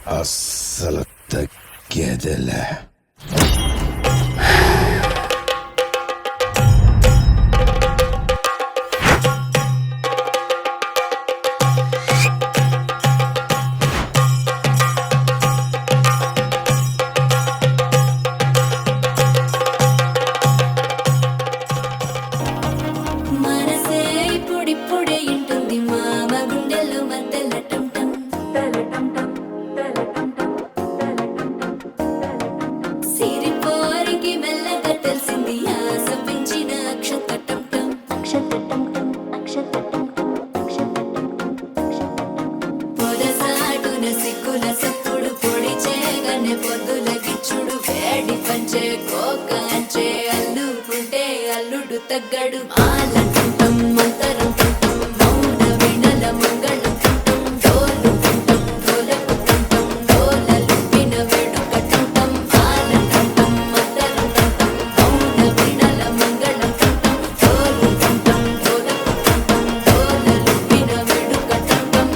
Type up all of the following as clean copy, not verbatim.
అస్సలు తగ్గేదేలే. మనసే ఇప్పుడిప్పుడే ఇంటుంది మామ గుండెల్లో మధ్యలో టం టం సిరిపోరికి మెల్లగా తెలిసింది ఆశ పెంచిన అక్షతటం టం పొదసాటున సిగ్గుల సప్పుడు పొడి చేయగానే పొద్దుల గిచ్చుడు వేడి పంచే కోకాంచే అల్లుకుంటే అల్లుడు తగ్గడు ఆలంటుంటం మంతరం టుంటం మౌన వినల మంగళం టుంటం డోలు టుంటం డోలకు టుంటం డోలలుపిన వేడుక టుంటం ఆలంటుంటం మంతరం టుంటం మౌన వినల మంగళం టుంటం డోలు టుంటం డోలకు టుంటం డోలలుపిన వేడుక టుంటం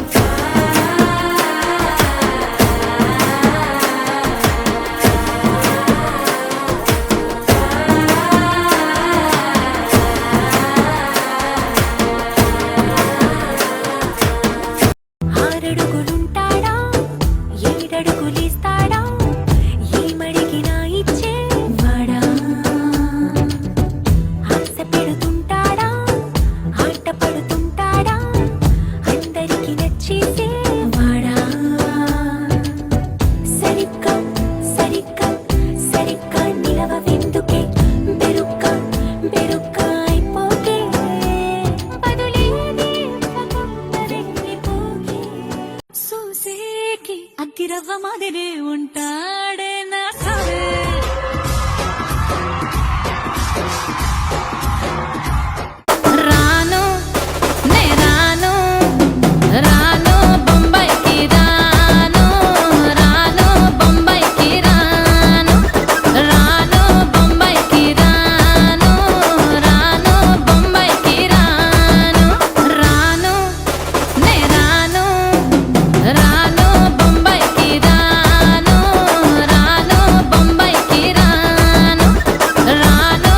ఆరడుగులుంటాడా ఏడడుగులిస్తాడా ఈ మడిగినా ఇచ్చే వాడా ఆశ పెడుతుంటాడా ఆట పడుతుంటాడా అందరికి నచ్చేసే వాడా సరిగ్గా సరిగ్గా సరిగ్గా నిలవెందుకే బెరుక్క బెరుక్క అయిపోకే బదులేది వెళ్ళిపోకే చూసేకి అగ్గిరవ్వ మాదిరే ఉంటాడే నా సావే రాను నే రాను రాను బొంబాయికి రాను రాను బొంబాయికి రాను రాను బొంబాయికి రాను రాను బొంబాయికి రాను రాను నే రాను రాను బొంబాయికి రాను రాను బొంబాయికి రాను రాను